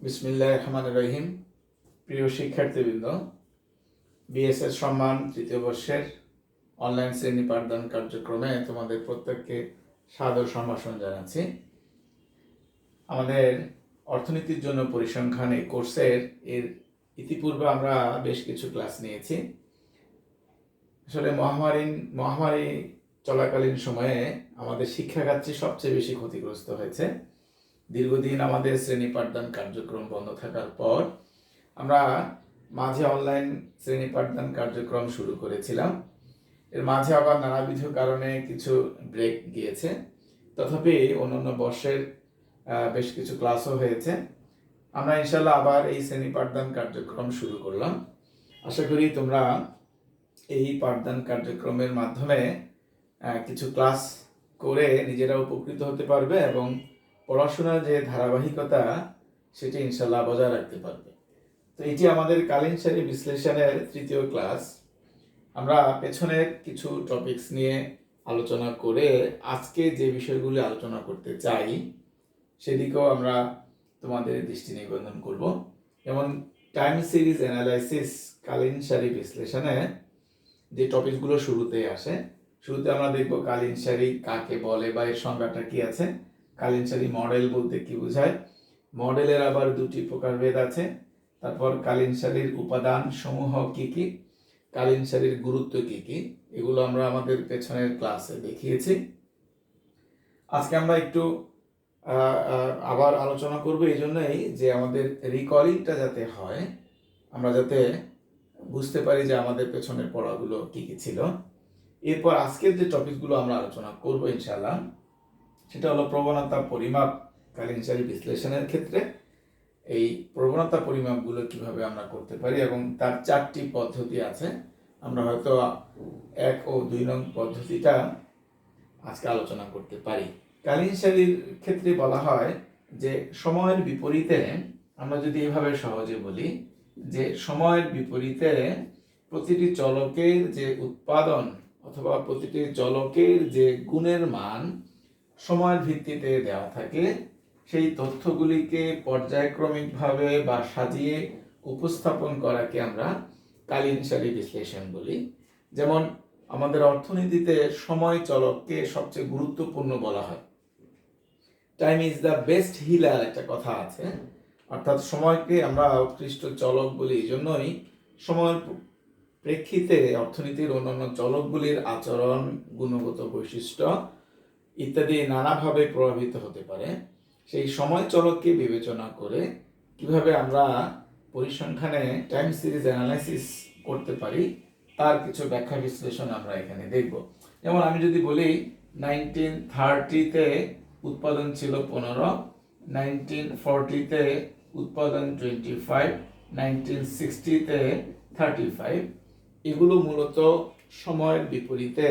বিসমিল্লাহির রহমানির রহিম। প্রিয় শিক্ষার্থীবৃন্দ, বিএসএস সম্মান তৃতীয় বর্ষের অনলাইন শ্রেণী পাঠদান কার্যক্রমে তোমাদের প্রত্যেককে সাদর সম্ভাষণ জানাচ্ছি। আমাদের অর্থনীতির জন্য পরিসংখ্যান এই কোর্সের ইতিপূর্বে আমরা বেশ কিছু ক্লাস নিয়েছি। আসলে মহামারী চলাকালীন সময়ে আমাদের শিক্ষাখাতটি সবচেয়ে বেশি ক্ষতিগ্রস্ত হয়েছে। দীর্ঘদিন আমাদের শ্রেণী পাঠদান কার্যক্রম বন্ধ থাকার পর আমরা মাঝে অনলাইন শ্রেণী পাঠদান কার্যক্রম শুরু করেছিলাম। এর মাঝে আবার নানাবিধ কারণে কিছু ব্রেক গিয়েছে, তথাপি অন্যান্য বর্ষের বেশ কিছু ক্লাসও হয়েছে। আমরা ইনশাল্লাহ আবার এই শ্রেণী পাঠদান কার্যক্রম শুরু করলাম। আশা করি তোমরা এই পাঠদান কার্যক্রমের মাধ্যমে কিছু ক্লাস করে নিজেরা উপকৃত হতে পারবে এবং পড়াশোনার যে ধারাবাহিকতা সেটি ইনশাল্লাহ বজায় রাখতে পারবে। তো এটি আমাদের কালীন সারি বিশ্লেষণের তৃতীয় ক্লাস। আমরা পেছনের কিছু টপিকস নিয়ে আলোচনা করে আজকে যে বিষয়গুলি আলোচনা করতে চাই সেদিকেও আমরা তোমাদের দৃষ্টি নিবন্ধন করব। যেমন টাইম সিরিজ অ্যানালাইসিস কালীন সারি বিশ্লেষণে যে টপিকসগুলো শুরুতে আসে, শুরুতে আমরা দেখব কালীন সারি কাকে বলে বা এর সংজ্ঞাটা কি আছে, কালীন সারি মডেল বলতে কি বোঝায়, মডেলের আবার দুটি প্রকারভেদ আছে, তারপর কালীন সারির উপাদান সমূহ কি কি, কালীন সারির গুরুত্ব কি কি, এগুলো আমরা আমাদের পেছনের ক্লাসে দেখিয়েছি। আজকে আমরা একটু আবার আলোচনা করব এই জন্যই যে আমাদের রিকলিংটা যাতে হয়, আমরা যাতে বুঝতে পারি যে আমাদের পেছনের পড়াগুলো কি কি ছিল। এরপর আজকের যে টপিকগুলো আমরা আলোচনা করব ইনশাআল্লাহ সেটা হলো প্রবণতা পরিমাপ কালীন সারি বিশ্লেষণের ক্ষেত্রে। এই প্রবণতা পরিমাপগুলো কিভাবে আমরা করতে পারি এবং তার 4টি পদ্ধতি আছে। আমরা হয়তো 1 ও 2 নং পদ্ধতিটা আজকে আলোচনা করতে পারি। কালীন সারির ক্ষেত্রে বলা হয় যে সময়ের বিপরীতে, আমরা যদি এভাবে সহজে বলি যে সময়ের বিপরীতে প্রতিটি চলকের যে উৎপাদন অথবা প্রতিটি চলকের যে গুণের মান সময়ের ভিত্তিতে দেওয়া থাকে, সেই তথ্যগুলিকে পর্যায়ক্রমিকভাবে বা সাজিয়ে উপস্থাপন করাকে আমরা কালীন সারি বিশ্লেষণ বলি। যেমন আমাদের অর্থনীতিতে সময় চলককে সবচেয়ে গুরুত্বপূর্ণ বলা হয়। Time is the best healer একটা কথা আছে, অর্থাৎ সময়কে আমরা উৎকৃষ্ট চলক বলি। এই জন্যই সময়ের প্রেক্ষিতে অর্থনীতির অন্যান্য চলকগুলির আচরণ, গুণগত বৈশিষ্ট্য ইত্যাদি নানাভাবে প্রভাবিত হতে পারে। সেই সময় চলককে বিবেচনা করে কিভাবে আমরা পরিসংখ্যানে টাইম সিরিজ অ্যানালাইসিস করতে পারি তার কিছু ব্যাখ্যা বিশ্লেষণ আমরা এখানে দেখব। যেমন আমি যদি বলি 1930-তে উৎপাদন ছিল 15, 1940-তে উৎপাদন 25, 1960-তে 35, এগুলো মূলত সময়ের বিপরীতে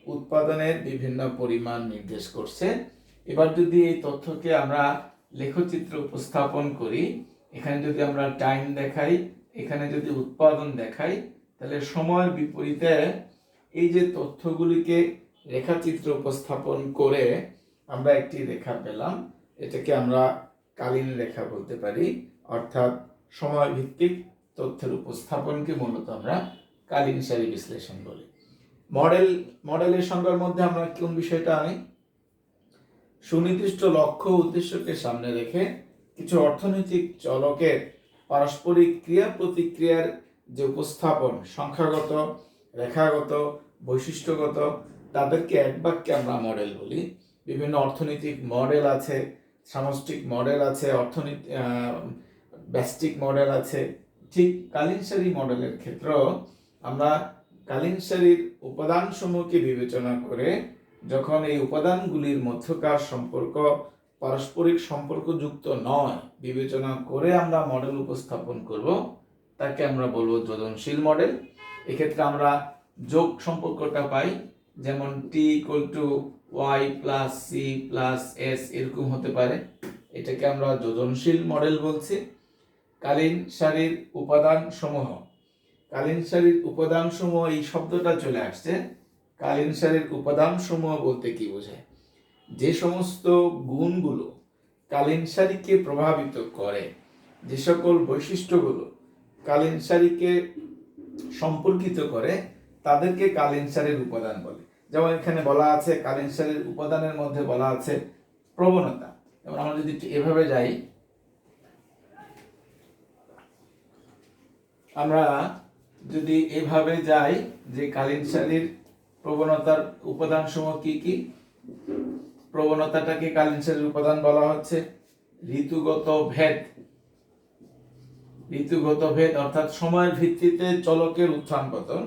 উৎপাদনের বিভিন্ন পরিমাণ নির্দেশ করছে। এবার যদি এই তথ্যকে আমরা লেখচিত্র উপস্থাপন করি, এখানে যদি আমরা টাইম দেখাই, এখানে যদি উৎপাদন দেখাই, তাহলে সময়ের বিপরীতে এই যে তথ্যগুলিকে রেখাচিত্র উপস্থাপন করে আমরা একটি রেখা পেলাম, এটাকে আমরা কালীন রেখা বলতে পারি। অর্থাৎ সময় ভিত্তিক তথ্যের উপস্থাপনকে মূলত আমরা কালীন সারি বিশ্লেষণ বলি। মডেলের সংজ্ঞার মধ্যে আমরা কোন বিষয়টা আনি? সুনির্দিষ্ট লক্ষ্য উদ্দেশ্যকে সামনে রেখে কিছু অর্থনৈতিক চলকের পারস্পরিক ক্রিয়া প্রতিক্রিয়ার যে উপস্থাপন, সংখ্যাগত, রেখাগত, বৈশিষ্ট্যগত, তাদেরকে এক বাক্যে আমরা মডেল বলি। বিভিন্ন অর্থনৈতিক মডেল আছে, সামষ্টিক মডেল আছে, ব্যষ্টিক মডেল আছে। ঠিক কালীন সারি মডেলের ক্ষেত্রেও আমরা কালীন সারির উপাদান সমূহকে বিবেচনা করে যখন এই উপাদানগুলির মধ্যকার সম্পর্ক পারস্পরিক সম্পর্কযুক্ত নয় বিবেচনা করে আমরা মডেল উপস্থাপন করব, তাকে আমরা বলবো যোজনশীল মডেল। এক্ষেত্রে আমরা যোগ সম্পর্কটা পাই, যেমন t=y + c + s এরকম হতে পারে, এটাকে আমরা যোজনশীল মডেল বলছি। কালীন সারির উপাদান সমূহ, কালীন সারির উপাদান সমূহ, এই শব্দটা চলে আসছে। কালীন সারির উপাদান সমূহ বলতে কি বোঝায়? যে সমস্ত গুণগুলো কালীন সারিকে প্রভাবিত করে যে সকল বৈশিষ্ট্যগুলো কালীন শাড়িকে সম্পর্কিত করে তাদেরকে কালীন শাড়ির উপাদান বলে। যেমন এখানে বলা আছে কালীন শাড়ির উপাদানের মধ্যে বলা আছে প্রবণতা। যেমন আমরা যদি এভাবে যাই, আমরা যদি এভাবে যাই যে কালীন শাড়ির প্রবণতার উপাদান সমূহ কি কি, প্রবণতাটাকে কালীন শাড়ির উপাদান বলা হচ্ছে ঋতুগত ভেদ। ঋতুগত ভেদ অর্থাৎ সময়ের ভিত্তিতে চলকের উত্থান পতন,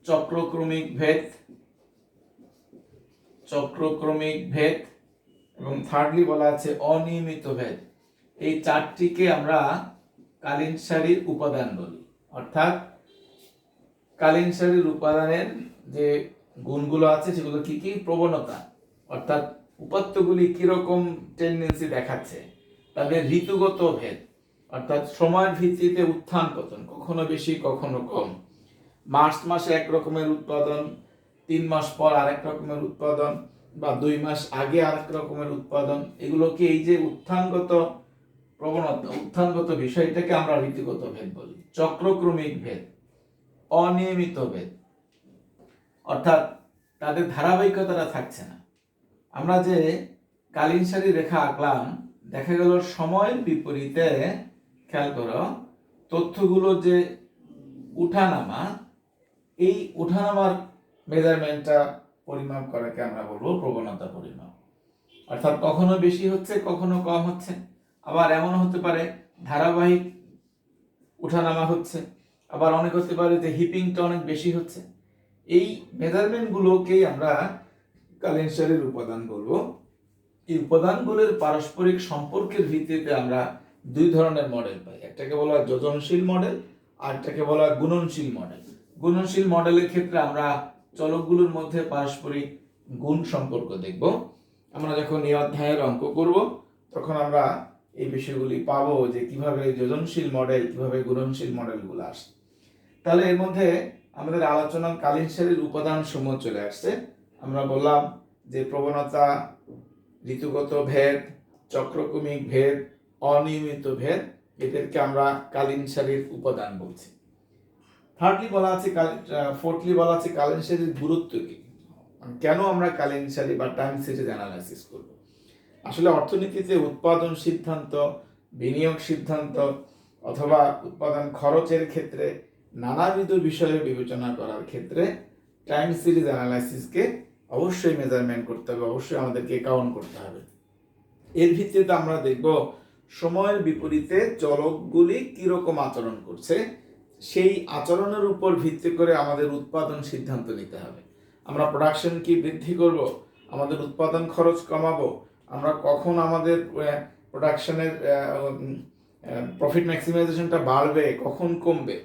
চক্রক্রমিক ভেদ, চক্রক্রমিক ভেদ, এবং থার্ডলি বলা আছে অনিয়মিত ভেদ। এই চারটিকে আমরা কালীন শাড়ির উপাদান বলি। অর্থাৎ কালীন শাড়ির উপাদানের যে গুণগুলো আছে সেগুলো কি কি, প্রবণতা অর্থাৎ উপাত্তগুলি কিরকম টেন্ডেন্সি দেখাচ্ছে, তাদের ঋতুগত ভেদ অর্থাৎ সময়ের ভিত্তিতে উত্থান পতন, কখনো বেশি কখনো কম, মার্চ মাসে এক রকমের উৎপাদন, 3 মাস পর আরেক রকমের উৎপাদন, বা 2 মাস আগে আরেক রকমের উৎপাদন, এগুলোকে এই যে উত্থানগত প্রবণতা, উত্থানগত বিষয়টাকে আমরা ঋতুগত ভেদ বলি। চক্রক্রমিক ভেদ, অনিয়মিত ভেদ অর্থাৎ তাদের ধারাবাহিকতাটা থাকছে না। আমরা যে কালীন শাড়ি রেখা আঁকলাম, দেখা গেল সময়ের বিপরীতে, খেয়াল করো, তথ্যগুলো যে উঠানামা, এই উঠানামার মেজারমেন্টটা পরিমাপ করাকে আমরা বলবো প্রবণতা পরিমাপ। অর্থাৎ কখনো বেশি হচ্ছে কখনো কম হচ্ছে, আবার এমন হতে পারে ধারাবাহিক উঠানামা হচ্ছে, আবার অনেক হতে পারে যে হিপিংটা অনেক বেশি হচ্ছে। এই মেজারমেন্টগুলোকেই আমরা কালীন শাড়ির উপাদান বলবো। এই উপাদানগুলোর পারস্পরিক সম্পর্কের ভিত্তিতে আমরা 2 ধরনের মডেল পাই। একটাকে বলা হয় যোজনশীল মডেল, আর একটাকে বলা হয় গুণনশীল মডেল। গুণনশীল মডেলের ক্ষেত্রে আমরা চলকগুলোর মধ্যে পারস্পরিক গুণ সম্পর্ক দেখব। আমরা যখন এই অধ্যায়ের অঙ্ক করব তখন আমরা এই বিষয়গুলি পাবো যে কিভাবে যোজনশীল মডেল, কিভাবে গুণনশীল মডেলগুলো আসে। তাহলে এর মধ্যে আমাদের আলোচনা কালীন শাড়ির উপাদান সমূহ চলে আসছে। আমরা বললাম যে প্রবণতা, ঋতুগত ভেদ, চক্রক্রমিক ভেদ, অনিয়মিত ভেদ, এদেরকে আমরা কালীন শাড়ির উপাদান বলছি। থার্ডলি বলা আছে, ফোর্থলি বলা আছে কালীন শাড়ির গুরুত্ব কি, কেন আমরা কালীন শাড়ি বা টাইম সিরিজ অ্যানালাইসিস করব। আসলে অর্থনীতিতে উৎপাদন সিদ্ধান্ত, বিনিয়োগ সিদ্ধান্ত অথবা উৎপাদন খরচের ক্ষেত্রে নানাবিধ বিষয়ে বিবেচনা করার ক্ষেত্রে টাইম সিরিজ অ্যানালাইসিসকে অবশ্যই মেজারমেন্ট করতে হবে, অবশ্যই আমাদেরকে কাউন্ট করতে হবে। এর ভিত্তিতে আমরা দেখব সময়ের বিপরীতে চলকগুলি কিরকম আচরণ করছে, সেই আচরণের উপর ভিত্তি করে আমাদের উৎপাদন সিদ্ধান্ত নিতে হবে। আমরা প্রোডাকশন কি বৃদ্ধি করব, আমাদের উৎপাদন খরচ কমাবো, আমরা কখন আমাদের প্রোডাকশনের প্রফিট ম্যাক্সিমাইজেশনটা বাড়বে, কখন কমবে,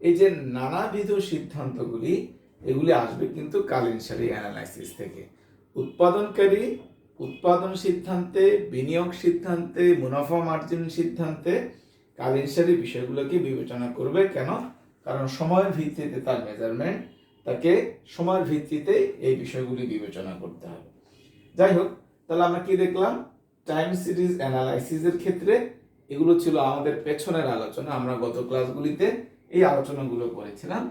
এই যে নানাবিধ সিদ্ধান্তগুলি, এগুলি আসবে কিন্তু কালীন শাড়ি অ্যানালাইসিস থেকে। উৎপাদনকারী উৎপাদন সিদ্ধান্তে, বিনিয়োগ সিদ্ধান্তে, মুনাফা মার্জিন সিদ্ধান্তে কালীন শাড়ি বিষয়গুলোকে বিবেচনা করবে। কেন? কারণ সময়ের ভিত্তিতে তার মেজারমেন্ট, তাকে সময়ের ভিত্তিতে এই বিষয়গুলি বিবেচনা করতে হবে। যাই হোক, তাহলে আমরা কি দেখলাম, টাইম সিরিজ অ্যানালাইসিসের ক্ষেত্রে এগুলো ছিল আমাদের পেছনের আলোচনা। আমরা গত ক্লাসগুলিতে এই আলোচনাগুলো করেছিলাম।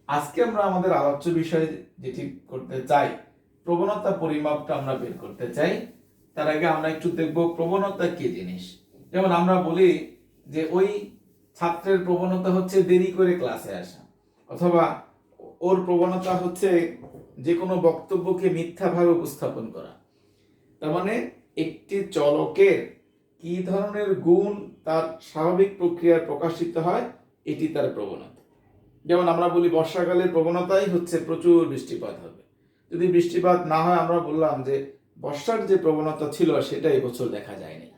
আজকে আমরা আমাদের আলোচ্য বিষয় যেটি করতে চাই, প্রবণতা পরিমাপটা আমরা বের করতে চাই। তার আগে আমরা একটু দেখব প্রবণতা কি জিনিস। যেমন আমরা বলি যে ওই ছাত্রের প্রবণতা হচ্ছে দেরি করে ক্লাসে আসা, অথবা ওর প্রবণতা হচ্ছে যে কোনো বক্তব্যকে মিথ্যাভাবে উপস্থাপন করা। তার মানে একটি চলকের কি ধরনের গুণ তার স্বাভাবিক প্রক্রিয়ায় প্রকাশিত হয়, এটি তার প্রবণতা। যেমন আমরা বলি বর্ষাকালের প্রবণতাই হচ্ছে প্রচুর বৃষ্টিপাত হবে। যদি বৃষ্টিপাত না হয়, আমরা বললাম যে বর্ষার যে প্রবণতা ছিল সেটা এবছর দেখা যায়নি।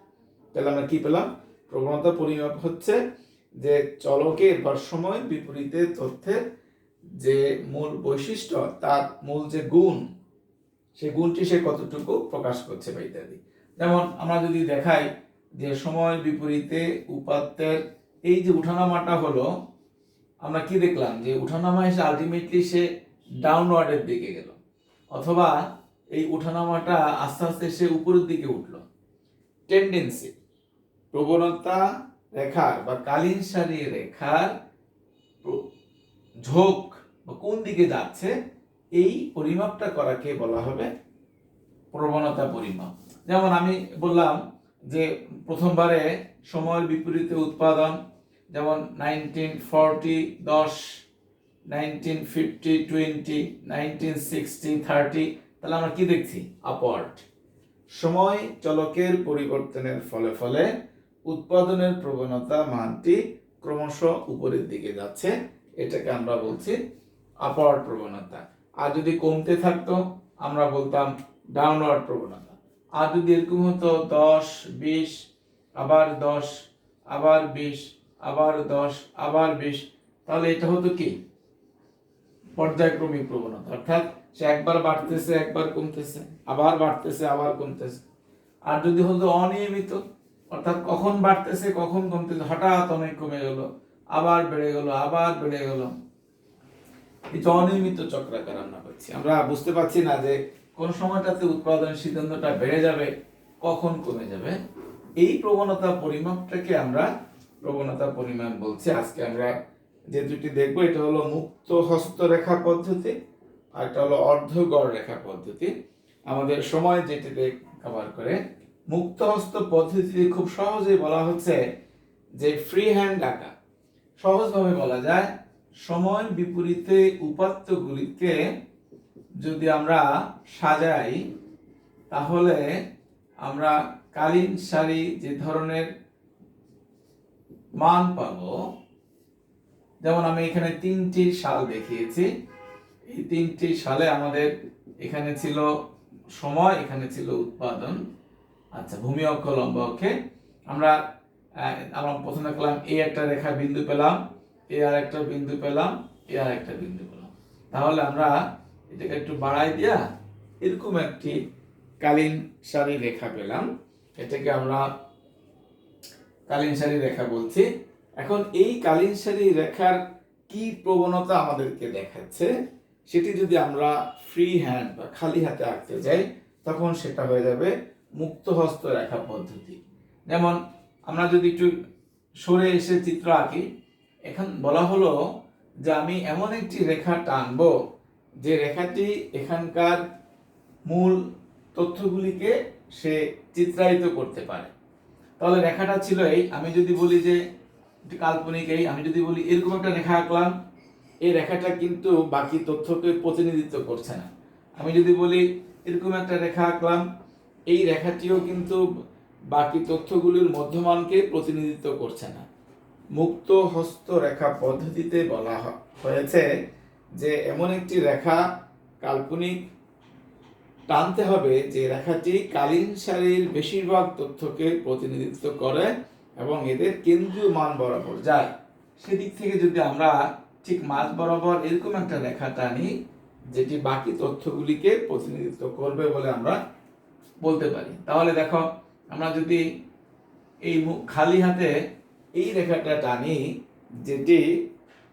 তাহলে আমরা কি পেলাম, প্রবণতা পরিমাপ হচ্ছে যে চলকের বা সময় বিপরীতে তথ্যের যে মূল বৈশিষ্ট্য, তার মূল যে গুণ, সেই গুণটি সে কতটুকু প্রকাশ করছে বা ইত্যাদি। যেমন আমরা যদি দেখাই যে সময় বিপরীতে উপাত্তের এই যে উঠানামাটা হলো, আমরা কি দেখলাম যে উঠানামা এসে আলটিমেটলি সে ডাউনওয়ার্ডের দিকে গেল, অথবা এই উঠানামাটা আস্তে আস্তে সে উপরের দিকে উঠলো। টেন্ডেন্সি, প্রবণতা রেখার বা কালীন সারি রেখার ঝোঁক বা কোন দিকে যাচ্ছে এই পরিমাপটা করাকে বলা হবে প্রবণতা পরিমাপ। যেমন আমি বললাম যে প্রথমবারে সময়ের বিপরীতে উৎপাদন, যেমন 1940 10, 1950 20, 1960 30, তাহলে আমরা কি দেখছি? আপওয়ার্ড। সময় চলকের পরিবর্তনের ফলে ফলে উৎপাদনের প্রবণতা মানটি ক্রমশ উপরের দিকে যাচ্ছে, এটাকে আমরা বলছি আপওয়ার্ড প্রবণতা। আর যদি কমতে থাকতো আমরা বলতাম ডাউনওয়ার্ড প্রবণতা। আর যদি এরকম হতো 10 20 আবার 10 আবার 20 আবার 10 আবার 20, তাহলে এটা হতো কি? পর্যায়ক্রমিক প্রবণতা, অর্থাৎ সে একবার বাড়তেছে একবার কমতেছে, আবার বাড়তেছে আবার কমতেছে। আর যদি হতো অনিয়মিত, অর্থাৎ কখন বাড়তেছে কখন কমতেছে, হঠাৎ অনেক কমে গেল আবার বেড়ে গেল আবার বেড়ে গেল, এই যে অনিয়মিত চক্রাকার আমরা পাচ্ছি। আমরা বুঝতে পারছি না যে কোন সময়টাতে উৎপাদন সিদ্ধান্তটা বেড়ে যাবে, কখন কমে যাবে। এই প্রবণতা পরিমাপটাকে আমরা প্রবণতা পরিমাপ বলছি। আজকে আমরা যে দুটি দেখবো, এটা হলো মুক্ত হস্তরেখা পদ্ধতি আর এটা হলো অর্ধগড় রেখা পদ্ধতি। আমাদের সময় যেটিতে কভার করে, মুক্ত হস্ত পদ্ধতি খুব সহজেই বলা হচ্ছে যে ফ্রি হ্যান্ড আঁকা। সহজভাবে বলা যায়, সময়ের বিপরীতে উপাত্তগুলিকে যদি আমরা সাজাই তাহলে আমরা কালীন সারি যে ধরনের মান পাবো, যেমন আমি এখানে 3টি সাল দেখিয়েছি। এই 3টি সালে আমাদের এখানে ছিল সময়, এখানে ছিল উৎপাদন। আচ্ছা, ভূমি অক্ষ লম্ব অক্ষে আমরা প্রথমে পেলাম এই একটা রেখা বিন্দু পেলাম, এই আর একটা বিন্দু পেলাম, এই আর একটা বিন্দু পেলাম। তাহলে আমরা এটাকে একটু বাড়াই দিয়া এরকম একটি কালীন সারি রেখা পেলাম, এটাকে আমরা কালীন সারি রেখা বলছি। এখন এই কালীন সারি রেখার কি প্রবণতা আমাদেরকে দেখাচ্ছে, সেটি যদি আমরা ফ্রি হ্যান্ড বা খালি হাতে আঁকতে যাই তখন সেটা হয়ে যাবে মুক্ত হস্ত রেখা পদ্ধতি। যেমন আমরা যদি একটু সরে এসে চিত্র আঁকি, এখন বলা হলো যে আমি এমন একটি রেখা টানবো যে রেখাটি এখানকার মূল তথ্যগুলিকে সে চিত্রায়িত করতে পারে। তাহলে রেখাটা ছিল এই, আমি যদি বলি যে কাল্পনিক, এই আমি যদি বলি এরকম একটা রেখা আঁকলাম, এই রেখাটা কিন্তু বাকি তথ্যকে প্রতিনিধিত্ব করছে না। আমি যদি বলি এরকম একটা রেখা আঁকলাম, এই রেখাটিও কিন্তু বাকি তথ্যগুলির মধ্যমানকে প্রতিনিধিত্ব করছে না। মুক্ত হস্ত রেখা পদ্ধতিতে বলা হয়েছে যে এমন একটি রেখা কাল্পনিক টানতে হবে যে রেখাটি কালীন সারির বেশিরভাগ তথ্যকে প্রতিনিধিত্ব করে এবং এদের কেন্দ্রীয় মান বরাবর যায়। সেদিক থেকে যদি আমরা ঠিক মাঝ বরাবর এরকম একটা রেখা টানি যেটি বাকি তথ্যগুলিকে প্রতিনিধিত্ব করবে বলে আমরা বলতে পারি, তাহলে দেখো আমরা যদি এই খালি হাতে এই রেখাটা টানি যেটি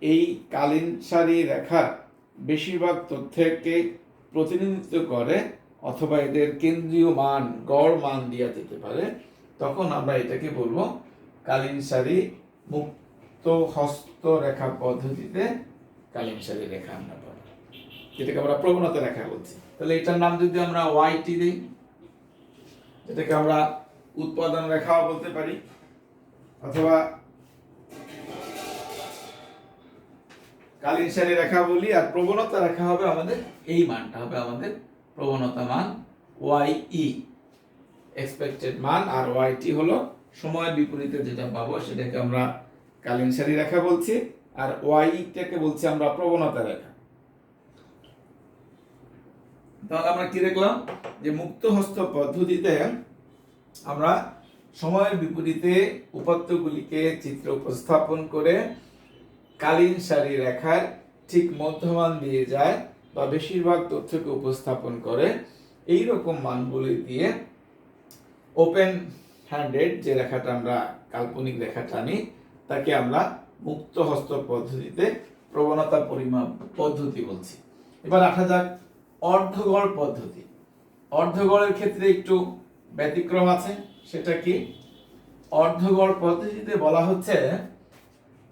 এই কালীন সারি রেখার বেশিরভাগ তথ্যকে প্রতিনিধিত্ব করে অথবা এদের কেন্দ্রীয় মান গড় মান দেওয়া যেতে পারে, তখন আমরা এটাকে বলবো কালীন সারি মুক্ত হস্ত রেখা পদ্ধতিতে কালীন সারি রেখা আমরা পাবো, যেটাকে আমরা প্রবণতা রেখা বলছি। তাহলে এটার নাম যদি আমরা ওয়াইটি দিই, এটাকে আমরা উৎপাদন রেখাও বলতে পারি, অথবা কালীন সারি রেখা বলি। আর প্রবণতা রেখা হবে আমাদের এই মানটা হবে আমাদের প্রবণতা মান ওয়াই, এক্সপেক্টেড মান, আর ওয়াইটি হলো সময়ের বিপরীতে যেটা পাবো সেটাকে আমরা কালীন সারি রেখা বলছি, আর ওয়াইটাকে বলছি আমরা প্রবণতা রেখা। তাহলে আমরা কি দেখলাম যে মুক্ত হস্ত পদ্ধতিতে আমরা সময়ের বিপরীতে উপাত্তগুলিকে চিত্র উপস্থাপন করে কালীন সারি রেখার ঠিক মধ্যমান দিয়ে যায় বা বেশিরভাগ তথ্যকে উপস্থাপন করে। এই রকম মানগুলি দিয়ে ওপেন হ্যান্ডেড যে রেখাটা আমরা কাল্পনিক রেখা টানি তাকে আমরা মুক্ত হস্ত পদ্ধতিতে প্রবণতা পরিমাপ পদ্ধতি বলছি। এবার আসা যাক অর্ধগড় পদ্ধতি। অর্ধগড়ের ক্ষেত্রে একটু ব্যতিক্রম আছে, সেটা কি? অর্ধগড় পদ্ধতিতে বলা হচ্ছে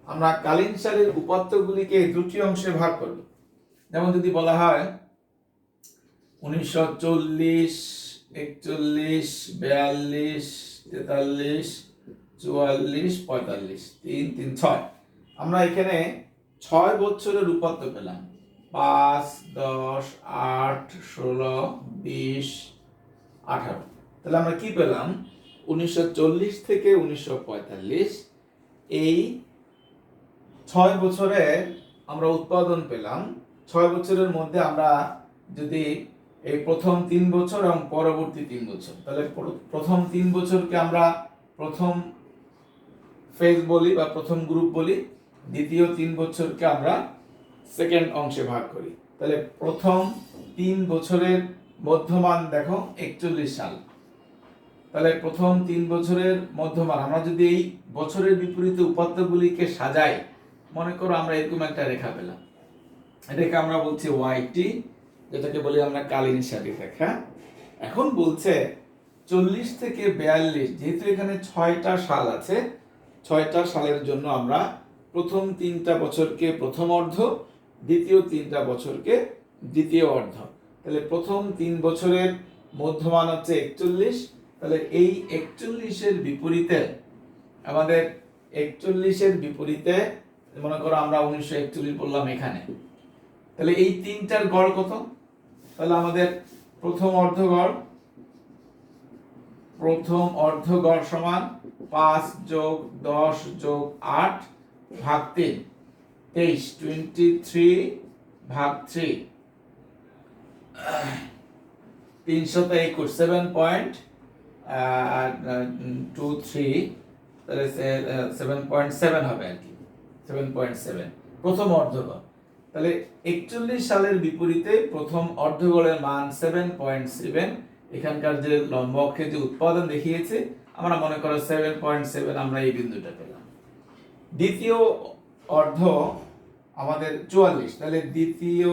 আমরা কালীন সালের উপাত্তগুলিকে দুটি অংশে ভাগ করব। যেমন যদি বলা হয় 1940, 41, 42, 43, 44, 45, 3, 3, 6। আমরা এখানে 6 বছরের উপাত্ত পেলাম, 5, 10, 8, 16, 20, 18। তাহলে আমরা কি পেলাম? 1940 থেকে 1945 এই 6 বছরের আমরা উৎপাদন পেলাম। 6 বছরের মধ্যে আমরা যদি এই প্রথম 3 বছর এবং পরবর্তী 3 বছর, তাহলে প্রথম 3 বছরকে আমরা প্রথম ফেজ বলি বা প্রথম গ্রুপ বলি, দ্বিতীয় 3 বছরকে আমরা সেকেন্ড অংশে ভাগ করি। তাহলে প্রথম 3 বছরের মধ্যমান দেখো 41 সাল। তাহলে প্রথম 3 বছরের মধ্যমান আমরা যদি এই বছরের বিপরীতে উপাত্তগুলিকে সাজাই, মনে করো আমরা এরকম একটা রেখা পেলাম, এটাকে আমরা বলছি ওয়াইটি, যেটাকে বলি আমরা কালীন সারি রেখা। এখন বলছে 40 থেকে 42, যেহেতু এখানে 6টা সাল আছে, 6টা সালের জন্য আমরা প্রথম 3টা বছরকে প্রথম অর্ধ, দ্বিতীয় 3টা বছরকে দ্বিতীয় অর্ধ। তাহলে প্রথম 3 বছরের মধ্যমান হচ্ছে 41। তাহলে এই 41-এর বিপরীতে আমাদের 41-এর বিপরীতে মনে করো আমরা 1941 বললাম এখানে। তাহলে এই 3টার গড় কত? তাহলে আমাদের প্রথম অর্ধগড় সমান 5 যোগ 10 যোগ 8 ভাগ 3, 23, 23 ভাগ 3, 321, 7.23, তাহলে 7.7 হবে আর কি, 7.7 প্রথম অর্ধগড়। তাহলে 41 সালের বিপরীতে প্রথম অর্ধগড়ের মান 7.7। এখানকার যে লম্ব অক্ষে যে উৎপাদন দেখিয়েছে, আমরা মনে করো 7.7 আমরা এই বিন্দুটা পেলাম। দ্বিতীয় অর্ধ আমাদের 44, তাহলে দ্বিতীয়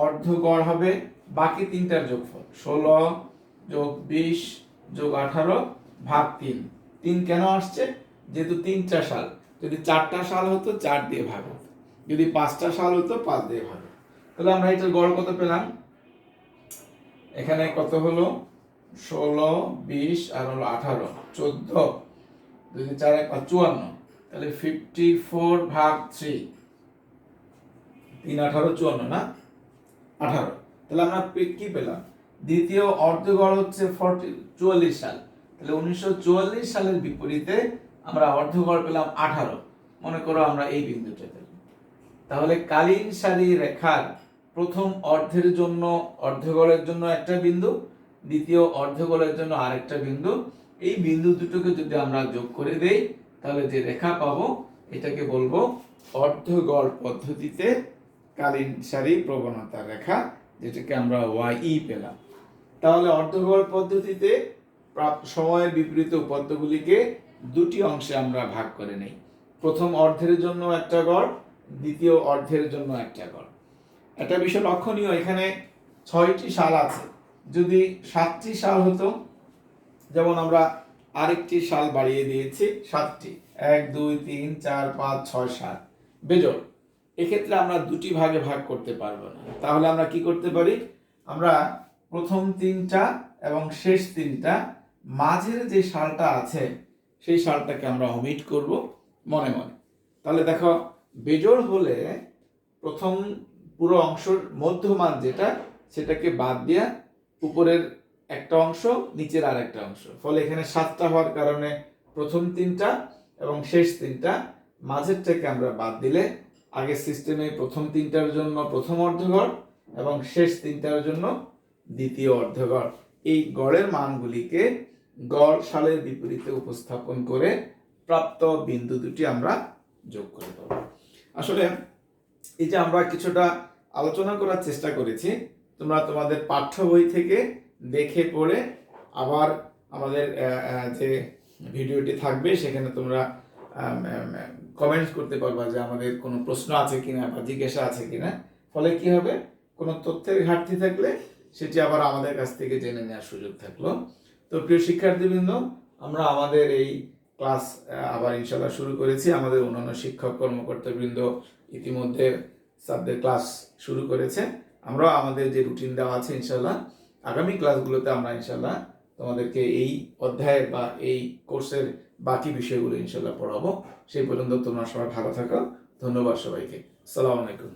অর্ধগড় হবে বাকি 3টার যোগফল, 16 যোগ 20 যোগ 18 ভাগ 3। 3 কেন আসছে? যেহেতু 3টা সাল, যদি 4টা সাল হতো 4 দিয়ে ভাগ হতো, যদি 5টা সাল হতো 5 দিয়ে ভাগ হতো। তাহলে আমরা এটার গড় কত পেলাম? এখানে কত হলো? 16, 20 আর হলো 18, 14, যদি 4 1 54, তাহলে 54 ভাগ 3, 3 18 54 না 18। তাহলে আমরা কি পেলাম? দ্বিতীয় অর্ধগড় হচ্ছে 44 সাল। তাহলে 1944 সালের বিপরীতে আমরা অর্ধগড় পেলাম 18। মনে করো আমরা এই বিন্দুটা পেলাম। তাহলে কালীন সারি রেখার প্রথম অর্ধের জন্য অর্ধগড়ের জন্য একটা বিন্দু, দ্বিতীয় অর্ধগড়ের জন্য আরেকটা বিন্দু, এই বিন্দু দুটোকে যদি আমরা যোগ করে দেই, তাহলে যে রেখা পাবো এটাকে বলবো অর্ধগড় পদ্ধতিতে কালীন সারি প্রবণতার রেখা, যেটাকে আমরা ওয়াই পেলাম। তাহলে অর্ধগড় পদ্ধতিতে সময়ের বিপরীত উপাত্তগুলিকে দুটি অংশে আমরা ভাগ করে নেই। প্রথম অর্ধের জন্য একটা গড়, দ্বিতীয় অর্ধের জন্য একটা গড়। একটা বিষয় লক্ষণীয়, এখানে 6টি সাল আছে, যদি 7টি সাল হতো, যেমন আমরা আরেকটি সাল বাড়িয়ে দিয়েছি 7টি, 1 2 3 4 5 6 7 বেজোড়। এক্ষেত্রে আমরা দুটি ভাগে ভাগ করতে পারবো না। তাহলে আমরা কি করতে পারি? আমরা প্রথম 3টা এবং শেষ 3টা, মাঝের যে সালটা আছে সেই সালটাকে আমরা ওমিট করব মনে মনে। তাহলে দেখো, বেজোড় হলে প্রথম পুরো অংশের মধ্যমান যেটা, সেটাকে বাদ দিয়া উপরের একটা অংশ, নিচের আর একটা অংশ। ফলে এখানে 7টা হওয়ার কারণে প্রথম 3টা এবং শেষ 3টা, মাঝেরটাকে আমরা বাদ দিলে আগের সিস্টেমে প্রথম 3টার জন্য প্রথম অর্ধগড় এবং শেষ 3টার জন্য দ্বিতীয় অর্ধগড়, এই গড়ের মানগুলিকে গড় সালের বিপরীতে উপস্থাপন করে প্রাপ্ত বিন্দু দুটি আমরা যোগ করে দেব। আসলে এই যে আমরা কিছুটা আলোচনা করার চেষ্টা করেছি, তোমরা তোমাদের পাঠ্য বই থেকে দেখে পড়ে আবার আমাদের যে ভিডিওটি থাকবে সেখানে তোমরা কমেন্টস করতে পারবা যে আমাদের কোনো প্রশ্ন আছে কিনা বা জিজ্ঞাসা আছে কিনা। ফলে কি হবে, কোনো তথ্যের ঘাটতি থাকলে সেটি আবার আমাদের কাছ থেকে জেনে নেওয়ার সুযোগ থাকলো। তো প্রিয় শিক্ষার্থীবৃন্দ, আমরা আমাদের এই ক্লাস আবার ইনশাল্লাহ শুরু করেছি। আমাদের অন্যান্য শিক্ষক কর্মকর্তাবৃন্দ ইতিমধ্যে স্যারদের ক্লাস শুরু করেছে। আমরাও আমাদের যে রুটিন দেওয়া আছে ইনশাল্লাহ আগামী ক্লাসগুলোতে আমরা ইনশাল্লাহ তোমাদেরকে এই অধ্যায়ের বা এই কোর্সের বাকি বিষয়গুলো ইনশাল্লাহ পড়াবো। সেই পর্যন্ত তোমরা সবাই ভালো থাকো। ধন্যবাদ সবাইকে। আসসালামু আলাইকুম।